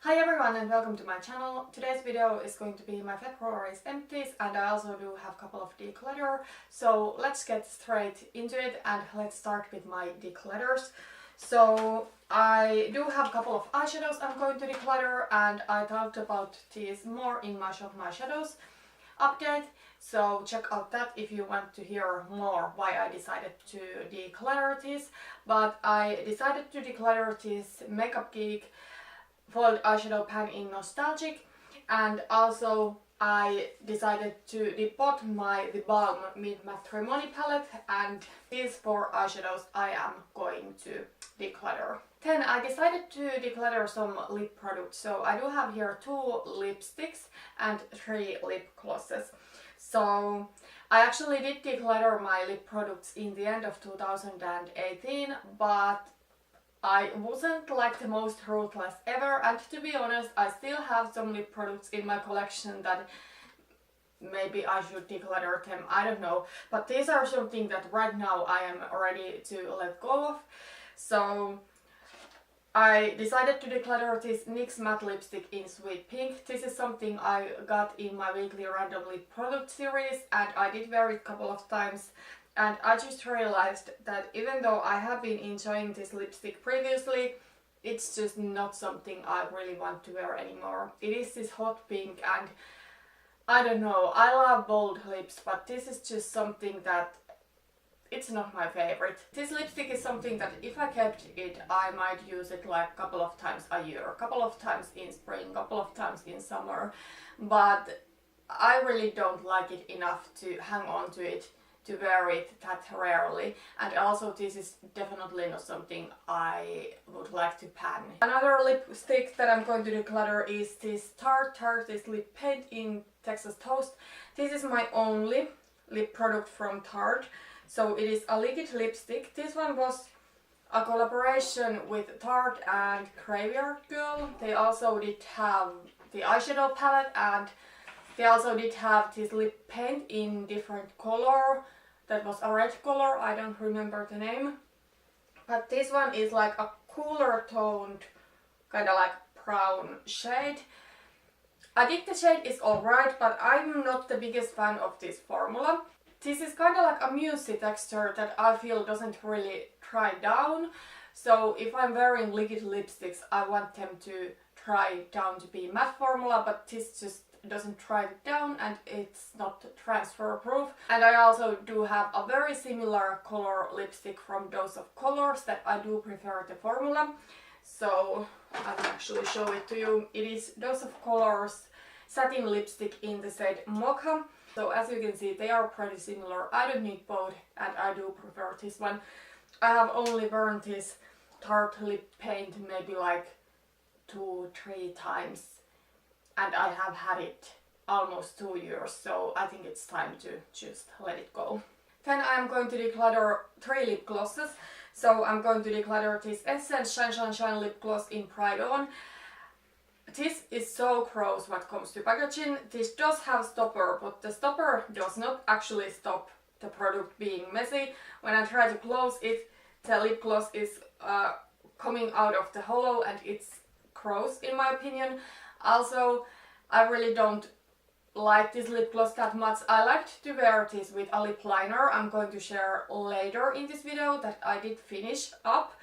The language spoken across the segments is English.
Hi everyone and welcome to my channel. Today's video is going to be my February's empties, and I also do have a couple of declutter. So let's get straight into it and let's start with my declutters. So I do have a couple of eyeshadows I'm going to declutter, and I talked about these more in my Shop My Shadows update. So check out that if you want to hear more why I decided to declutter these. But I decided to declutter this Makeup Geek foiled eyeshadow pan in Nostalgic, and also I decided to depot my theBalm Mid Matte Trimony palette, and these four eyeshadows I am going to declutter. Then I decided to declutter some lip products, so I do have here 2 lipsticks and 3 lip glosses. So I actually did declutter my lip products in the end of 2018, but I wasn't like the most ruthless ever, and to be honest, I still have some lip products in my collection that maybe I should declutter them, I don't know. But these are something that right now I am ready to let go of. So I decided to declutter this NYX matte lipstick in Sweet Pink. This is something I got in my weekly random lip product series, and I did wear it a couple of times. And I just realized that even though I have been enjoying this lipstick previously, it's just not something I really want to wear anymore. It is this hot pink, and I don't know, I love bold lips, but this is just something that it's not my favorite. This lipstick is something that if I kept it, I might use it like a couple of times a year, a couple of times in spring, a couple of times in summer, but I really don't like it enough to hang on to it, to wear it that rarely. And also this is definitely not something I would like to pan. Another lipstick that I'm going to declutter is this Tarteist lip paint in Texas Toast. This is my only lip product from Tarte. So it is a liquid lipstick. This one was a collaboration with Tarte and Graveyard Girl. They also did have the eyeshadow palette, and they also did have this lip paint in different color. That was a red color, I don't remember the name. But this one is like a cooler toned, kind of like brown shade. I think the shade is alright, but I'm not the biggest fan of this formula. This is kind of like a moussey texture that I feel doesn't really dry down. So if I'm wearing liquid lipsticks, I want them to dry down to be matte formula, but this just doesn't dry it down and it's not transfer proof. And I also do have a very similar color lipstick from Dose of Colors that I do prefer the formula. So I will actually show it to you. It is Dose of Colors satin lipstick in the shade Mocha. So as you can see, they are pretty similar. I don't need both, and I do prefer this one. I have only worn this Tarte lip paint maybe like 2-3 times, and I have had it almost 2 years, so I think it's time to just let it go. Then I'm going to declutter 3 lip glosses. So I'm going to declutter this Essence Shine Shine Shine lip gloss in Pride On. This is so gross when it comes to packaging. This does have stopper, but the stopper does not actually stop the product being messy. When I try to close it, the lip gloss is coming out of the hollow, and it's gross in my opinion. Also, I really don't like this lip gloss that much. I liked to wear this with a lip liner. I'm going to share later in this video that I did finish up.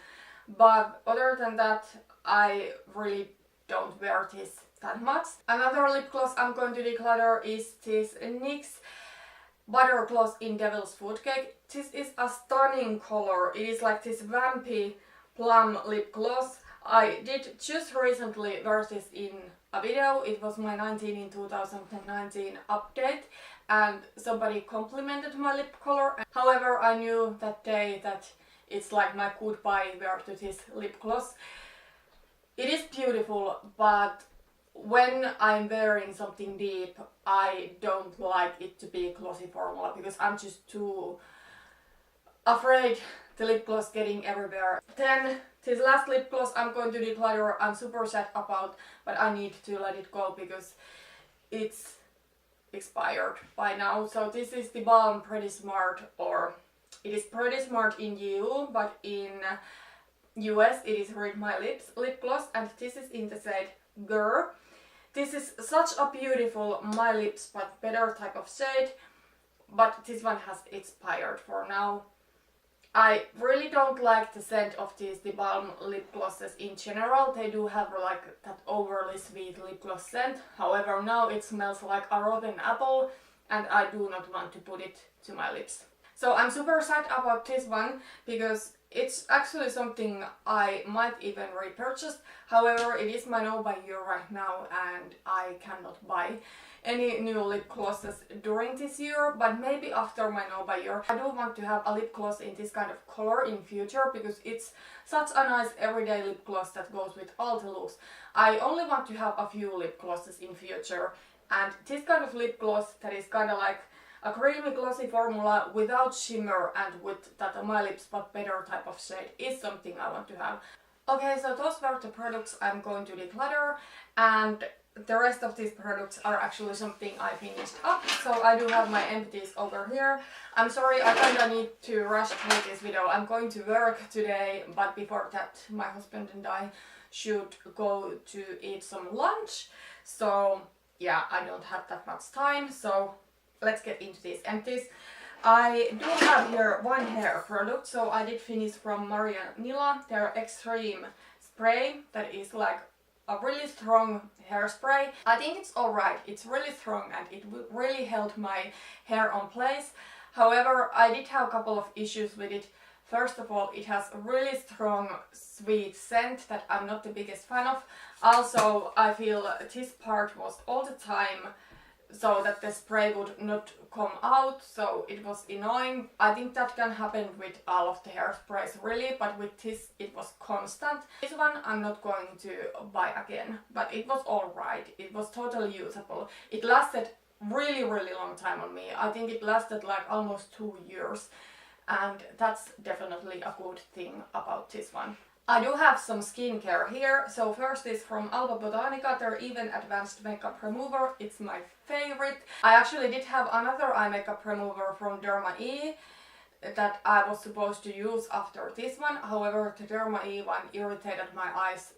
But other than that, I really don't wear this that much. Another lip gloss I'm going to declutter is this NYX Butter Gloss in Devil's Food Cake. This is a stunning color. It is like this vampy plum lip gloss. I did just recently wear this in a video. It was my 19 in 2019 update, and somebody complimented my lip color. However, I knew that day that it's like my goodbye wear to this lip gloss. It is beautiful, but when I'm wearing something deep, I don't like it to be a glossy formula because I'm just too afraid the lip gloss getting everywhere. Then this last lip gloss I'm going to declutter, I'm super sad about, but I need to let it go because it's expired by now. So this is theBalm Pretty Smart, or it is Pretty Smart in EU, but in US it is Read My Lips lip gloss, and this is in the shade GRRR. This is such a beautiful My Lips But Better type of shade, but this one has expired for now. I really don't like the scent of these theBalm lip glosses in general. They do have like that overly sweet lip gloss scent. However, now it smells like a rotten apple and I do not want to put it to my lips. So I'm super sad about this one because it's actually something I might even repurchase. However, it is my no buy year right now and I cannot buy any new lip glosses during this year, but maybe after my no buy year. I do want to have a lip gloss in this kind of color in future because it's such a nice everyday lip gloss that goes with all the looks. I only want to have a few lip glosses in future, and this kind of lip gloss that is kind of like a creamy glossy formula without shimmer and with that My Lips But Better type of shade is something I want to have. Okay, so those were the products I'm going to declutter, and the rest of these products are actually something I finished up. So I do have my empties over here. I'm sorry, I kinda need to rush through this video. I'm going to work today, but before that my husband and I should go to eat some lunch. So yeah, I don't have that much time, so let's get into these empties. I do have here one hair product, so I did finish from Nila their extreme spray that is like a really strong hairspray. I think it's alright, it's really strong and it really held my hair on place. However, I did have a couple of issues with it. First of all, it has a really strong sweet scent that I'm not the biggest fan of. Also, I feel this part was all the time so that the spray would not come out, so it was annoying. I think that can happen with all of the hairsprays really, but with this it was constant. This one I'm not going to buy again, but it was alright. It was totally usable. It lasted really long time on me. I think it lasted like almost 2 years, and that's definitely a good thing about this one. I do have some skincare here. So first is from Alba Botanica, their Even Advanced Makeup Remover. It's my favorite. I actually did have another eye makeup remover from Derma that I was supposed to use after this one. However, the Derma one irritated my eyes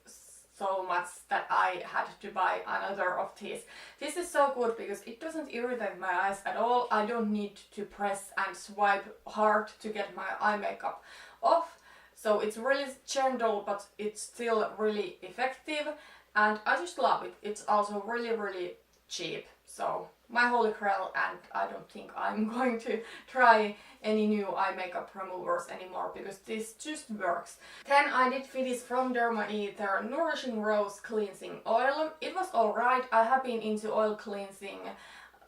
so much that I had to buy another of these. This is so good because it doesn't irritate my eyes at all. I don't need to press and swipe hard to get my eye makeup off. So it's really gentle, but it's still really effective, and I just love it. It's also really cheap. So my holy grail, and I don't think I'm going to try any new eye makeup removers anymore because this just works. Then I did finish from Derma their Nourishing Rose Cleansing Oil. It was alright. I have been into oil cleansing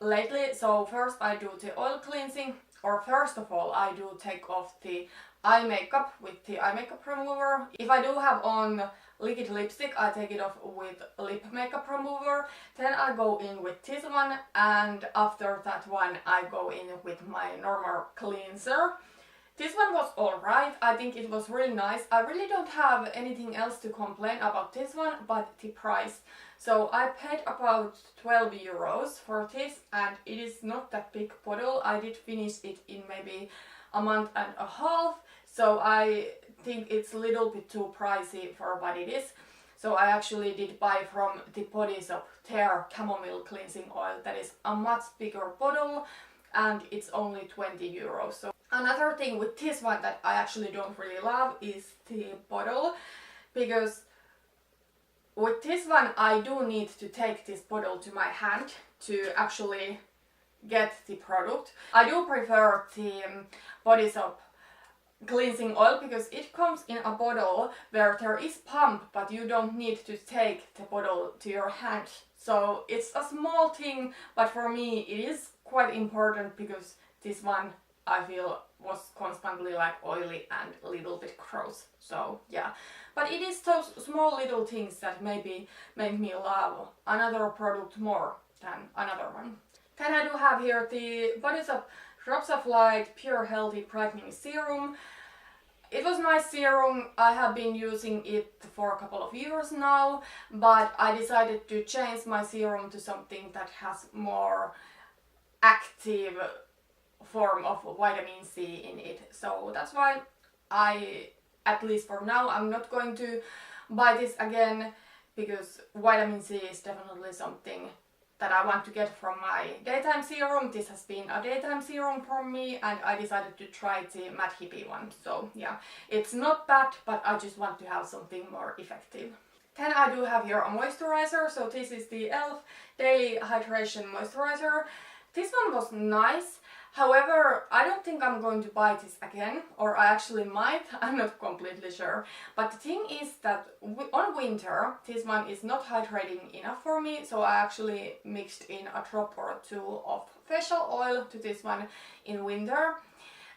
lately. So first I do the oil cleansing, or first of all I do take off the eye makeup with the eye makeup remover. If I do have on liquid lipstick, I take it off with lip makeup remover. Then I go in with this one, and after that one I go in with my normal cleanser. This one was alright. I think it was really nice. I really don't have anything else to complain about this one but the price. So I paid about 12 euros for this, and it is not that big bottle. I did finish it in maybe a month and a half, so I think it's a little bit too pricey for what it is. So I actually did buy from the Body Shop their Chamomile Cleansing Oil that is a much bigger bottle, and it's only 20 euros. So another thing with this one that I actually don't really love is the bottle, because with this one I do need to take this bottle to my hand to actually get the product. I do prefer the Body Shop cleansing oil because it comes in a bottle where there is pump, but you don't need to take the bottle to your hand. So it's a small thing, but for me it is quite important because this one I feel was constantly like oily and a little bit gross. So yeah, but it is those small little things that maybe make me love another product more than another one. Then I do have here the Body Shop Drops of Light Pure Healthy Brightening Serum. It was nice serum. I have been using it for a couple of years now, but I decided to change my serum to something that has more active form of vitamin C in it. So that's why I, at least for now, I'm not going to buy this again because vitamin C is definitely something that I want to get from my daytime serum. This has been a daytime serum for me, and I decided to try the Matte Hippie one. So yeah, it's not bad, but I just want to have something more effective. Then I do have here a moisturizer. So this is the e.l.f. Daily Hydration Moisturizer. This one was nice. However, I don't think I'm going to buy this again, or I actually might, I'm not completely sure. But the thing is that on winter, this one is not hydrating enough for me, so I actually mixed in a drop or two of facial oil to this one in winter.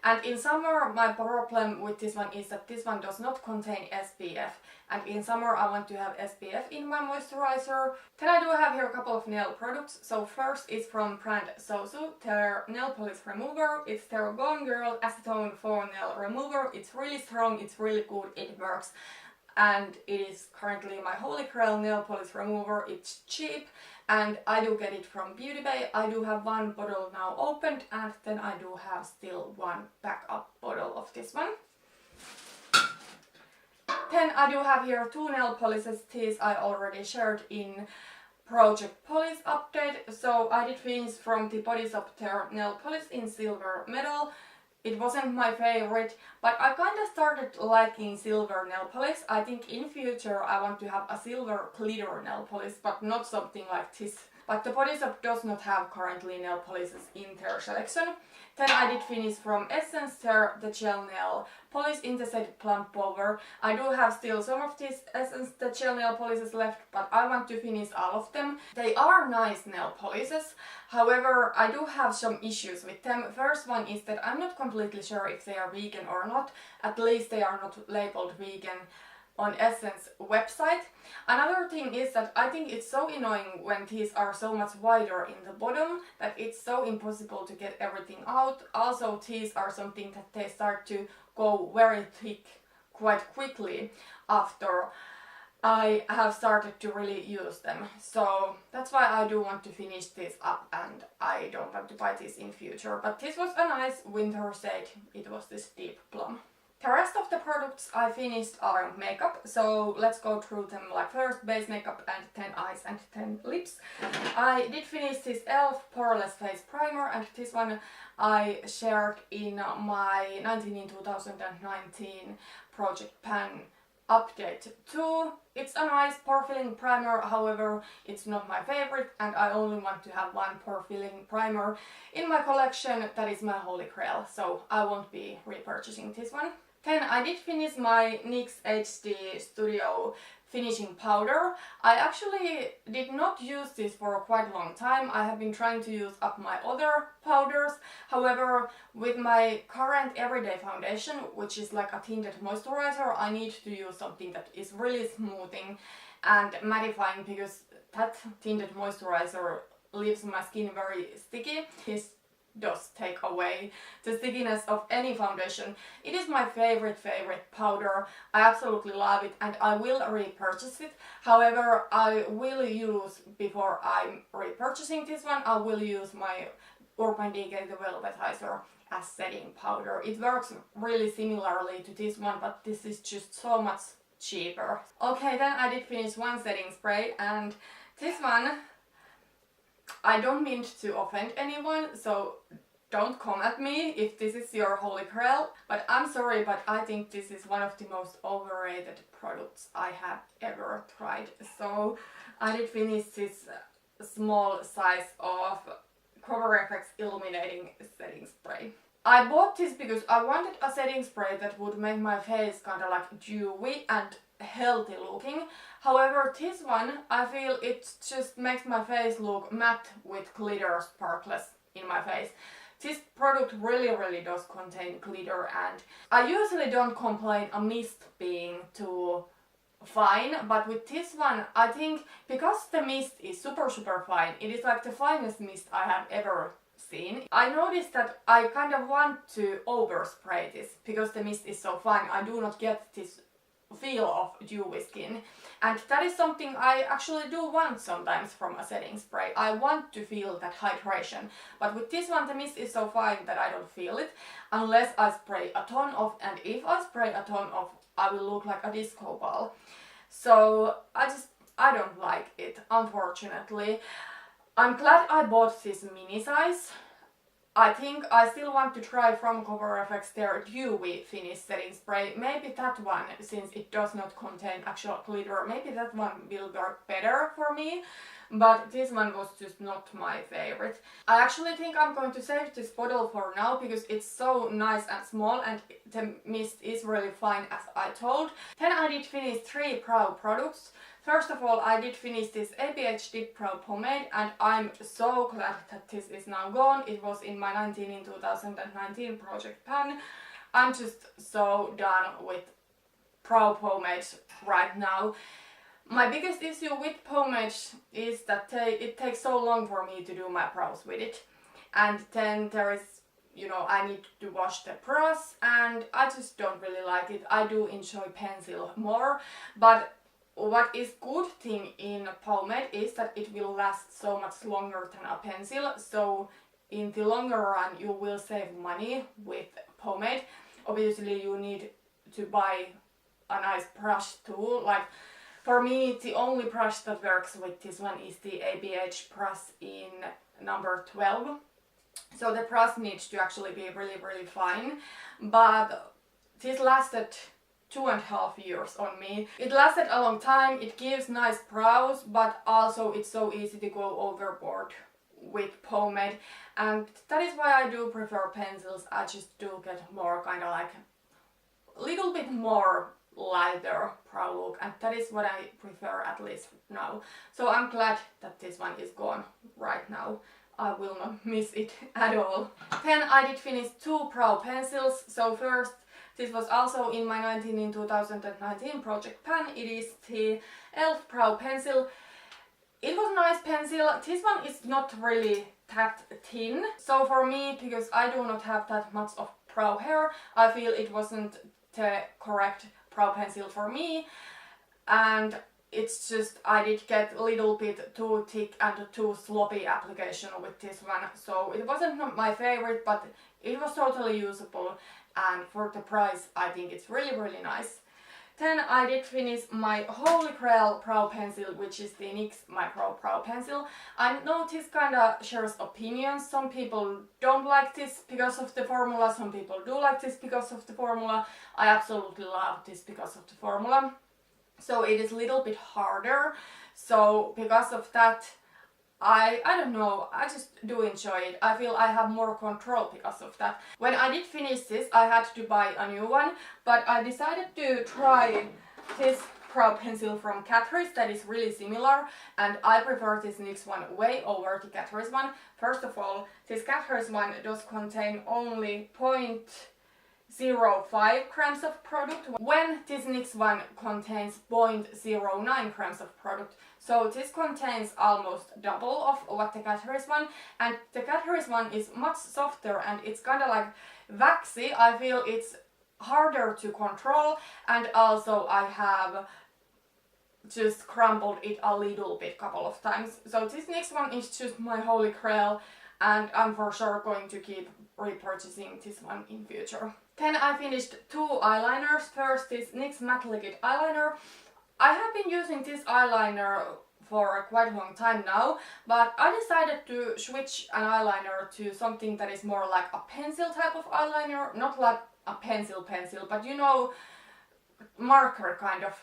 And in summer, my problem with this one is that this one does not contain SPF. And in summer, I want to have SPF in my moisturizer. Then I do have here a couple of nail products. So first is from brand Sosu, their nail polish remover. It's their Gone Girl Acetone 4 nail remover. It's really strong, it's really good, it works. And it is currently my holy grail nail polish remover. It's cheap and I do get it from Beauty Bay. I do have one bottle now opened, and then I do have still one backup bottle of this one. Then I do have here two nail polishes. These I already shared in Project Polish update. So I did finish from the Body Shop their nail polish in silver metal. It wasn't my favorite, but I kind of started liking silver nail polish. I think in future I want to have a silver glitter nail polish, but not something like this. But the Body Shop does not have currently nail polishes in their selection. Then I did finish from Essence the gel nail polish in the shade Plump Power. I do have still some of these Essence the gel nail polishes left, but I want to finish all of them. They are nice nail polishes, however I do have some issues with them. First one is that I'm not completely sure if they are vegan or not. At least they are not labeled vegan on Essence website. Another thing is that I think it's so annoying when these are so much wider in the bottom that it's so impossible to get everything out. Also, these are something that they start to go very thick quite quickly after I have started to really use them. So that's why I do want to finish this up, and I don't want to buy this in future. But this was a nice winter shade. It was this deep plum. The rest of the products I finished are makeup, so let's go through them. Like first base makeup and 10 eyes and 10 lips. I did finish this e.l.f. Poreless face primer, and this one I shared in my 19 in 2019 Project Pan update too. It's a nice pore filling primer, however it's not my favorite, and I only want to have one pore filling primer in my collection. That is my holy grail, so I won't be repurchasing this one. Then I did finish my NYX HD Studio finishing powder. I actually did not use this for quite a long time. I have been trying to use up my other powders. However, with my current everyday foundation, which is like a tinted moisturizer, I need to use something that is really smoothing and mattifying, because that tinted moisturizer leaves my skin very sticky. This does take away the stickiness of any foundation. It is my favorite powder. I absolutely love it and I will repurchase it. However, I will use, before I'm repurchasing this one, I will use my Urban Decay the Velvetizer as setting powder. It works really similarly to this one, but this is just so much cheaper. Okay, then I did finish one setting spray, and this one, I don't mean to offend anyone, so don't come at me if this is your holy grail, but I'm sorry, but I think this is one of the most overrated products I have ever tried. So I did finish this small size of CoverFX Illuminating setting spray. I bought this because I wanted a setting spray that would make my face kind of like dewy and healthy looking. However, this one, I feel it just makes my face look matte with glitter sparkles in my face. This product really does contain glitter, and I usually don't complain a mist being too fine, but with this one I think because the mist is super fine, it is like the finest mist I have ever seen. I noticed that I kind of want to overspray this because the mist is so fine. I do not get this feel of dewy skin, and that is something I actually do want sometimes from a setting spray. I want to feel that hydration, but with this one the mist is so fine that I don't feel it unless I spray a ton of, and if I spray a ton of I will look like a disco ball. So I just I don't like it, unfortunately. I'm glad I bought this mini size. I think I still want to try from Cover FX their Dewy Finish Setting Spray. Maybe that one, since it does not contain actual glitter, maybe that one will work better for me. But this one was just not my favorite. I actually think I'm going to save this bottle for now because it's so nice and small and the mist is really fine as I told. Then I did finish 3 brow products. First of all, I did finish this ABH Dip Brow Pomade and I'm so glad that this is now gone. It was in my 19 in 2019 project pan. I'm just so done with brow pomades right now. My biggest issue with pomades is that it takes so long for me to do my brows with it. And then there is, you know, I need to wash the brush and I just don't really like it. I do enjoy pencil more, but what is good thing in a pomade is that it will last so much longer than a pencil. So in the longer run you will save money with pomade. Obviously you need to buy a nice brush too. Like for me the only brush that works with this one is the ABH brush in number 12. So the brush needs to actually be really fine. But this lasted 2.5 years on me. It lasted a long time, it gives nice brows, but also it's so easy to go overboard with pomade, and that is why I do prefer pencils. I just do get more kind of like a little bit more lighter brow look, and that is what I prefer at least now. So I'm glad that this one is gone right now. I will not miss it at all. Then I did finish 2 brow pencils. So first, this was also in my 19 in 2019 project pan. It is the e.l.f. brow pencil. It was a nice pencil. This one is not really that thin. So for me, because I do not have that much of brow hair, I feel it wasn't the correct brow pencil for me. And it's just, I did get a little bit too thick and too sloppy application with this one. So it wasn't my favorite, but it was totally usable. And for the price, I think it's really nice. Then I did finish my Holy Grail brow pencil, which is the NYX Micro Brow Pencil. I know this kinda shares opinions. Some people don't like this because of the formula, some people do like this because of the formula. I absolutely love this because of the formula. So it is a little bit harder. So because of that, I don't know, I just do enjoy it. I feel I have more control because of that. When I did finish this, I had to buy a new one, but I decided to try this brow pencil from Tarteist that is really similar, and I prefer this NYX one way over the Tarteist one. First of all, this Tarteist one does contain only 0.05 grams of product, when this NYX one contains 0.09 grams of product. So this contains almost double of what the Tarteist one, and the Tarteist one is much softer and it's kind of like waxy. I feel it's harder to control, and also I have just crumbled it a little bit couple of times. So this next one is just my holy grail, and I'm for sure going to keep repurchasing this one in future. Then I finished 2 eyeliners. First, this NYX Matte Liquid Eyeliner. I have been using this eyeliner for quite a long time now, but I decided to switch an eyeliner to something that is more like a pencil type of eyeliner, not like a pencil, but you know, marker kind of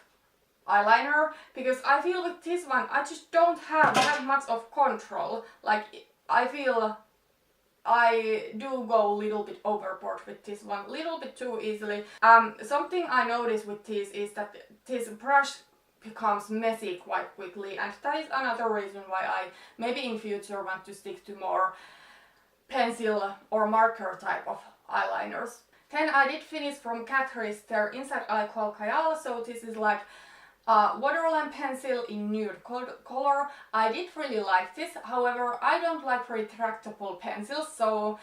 eyeliner, because I feel with this one I just don't have that much of control. Like, I feel I do go a little bit overboard with this one, a little bit too easily. Something I noticed with this is that this brush becomes messy quite quickly, and that is another reason why I maybe in future want to stick to more pencil or marker type of eyeliners. Then I did finish from Tarteist their Inside Eye Kohl Kajal. So this is like waterline pencil in nude color. I did really like this, however I don't like retractable pencils, so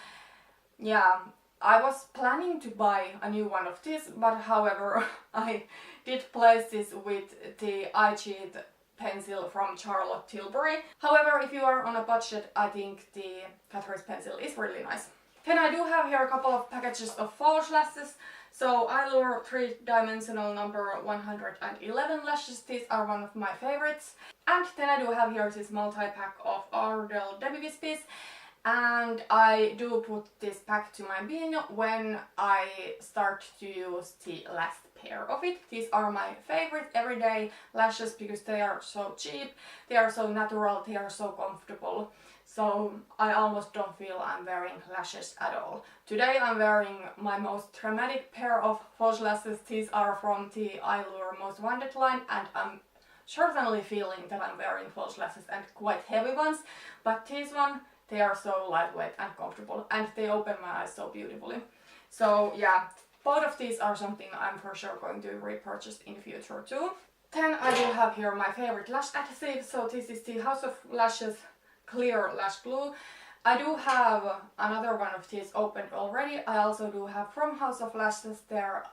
yeah, I was planning to buy a new one of this, but however I did place this with the Eye Cheat pencil from Charlotte Tilbury. However, if you are on a budget, I think the Tarteist pencil is really nice. Then I do have here a couple of packages of false lashes. So Allure 3-dimensional number 111 lashes. These are one of my favorites. And then I do have here this multi-pack of Ardell Debbie Wispies. And I do put this pack to my bin when I start to use the last pair of it. These are my favorite everyday lashes because they are so cheap, they are so natural, they are so comfortable. So I almost don't feel I'm wearing lashes at all. Today I'm wearing my most dramatic pair of Faux lashes. These are from the Allure Most Wanted line, and I'm certainly feeling that I'm wearing Faux lashes, and quite heavy ones. But these one, they are so lightweight and comfortable, and they open my eyes so beautifully. So yeah, both of these are something I'm for sure going to repurchase in the future too. Then I do have here my favorite lash adhesive. So this is the House of Lashes Clear Lash Glue. I do have another one of these opened already. I also do have from House of Lashes their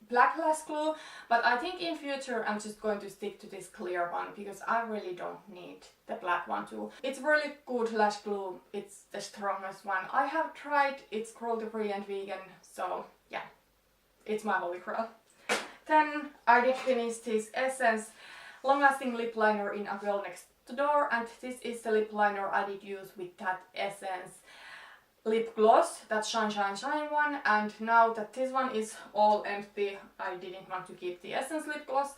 black lash glue, but I think in future I'm just going to stick to this clear one because I really don't need the black one too. It's really good lash glue. It's the strongest one I have tried. It's cruelty free and vegan, so yeah, it's my holy grail. Then I did finish this Essence long lasting lip liner in A Girl Next Door, and this is the lip liner I did use with that Essence lip gloss, that Shine one, and now that this one is all empty, I didn't want to keep the Essence lip gloss.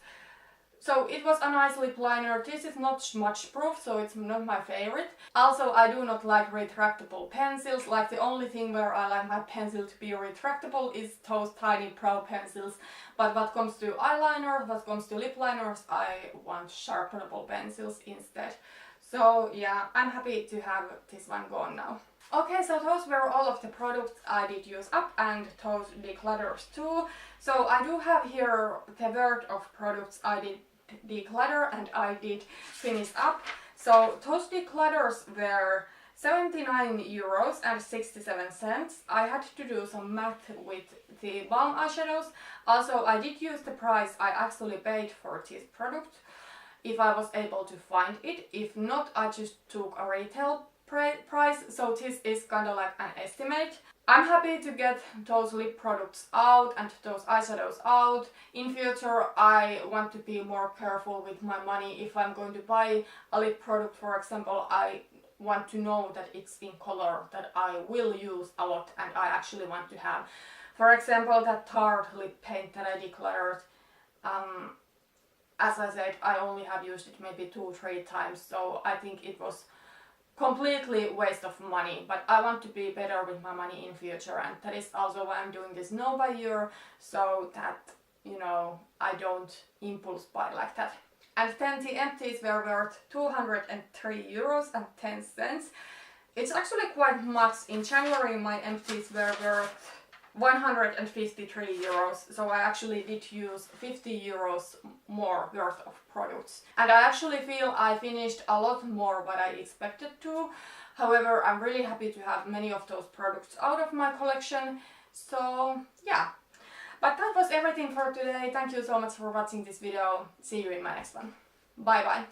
So it was a nice lip liner. This is not smudge proof, so it's not my favorite. Also, I do not like retractable pencils. Like, the only thing where I like my pencil to be retractable is those tiny brow pencils. But what comes to eyeliner, what comes to lip liners, I want sharpenable pencils instead. So yeah, I'm happy to have this one gone now. Okay, so those were all of the products I did use up, and those declutters too. So I do have here the worth of products I did declutter and I did finish up. So those declutters were 79 euros and 67 cents. I had to do some math with the balm eyeshadows. Also, I did use the price I actually paid for this product if I was able to find it. If not, I just took a retail price, so this is kind of like an estimate. I'm happy to get those lip products out and those eyeshadows out. In future, I want to be more careful with my money. If I'm going to buy a lip product, for example, I want to know that it's in color that I will use a lot and I actually want to have. For example, that Tarte lip paint that I decluttered, as I said, I only have used it maybe 2-3 times, so I think it was completely waste of money, but I want to be better with my money in future, and that is also why I'm doing this now by year, so that, you know, I don't impulse buy like that. And then the empties were worth 203 euros and 10 cents. It's actually quite much. In January my empties were worth 153 euros, so I actually did use 50 euros more worth of products. And I actually feel I finished a lot more what I expected to. However, I'm really happy to have many of those products out of my collection. So yeah, but that was everything for today. Thank you so much for watching this video. See you in my next one. Bye bye.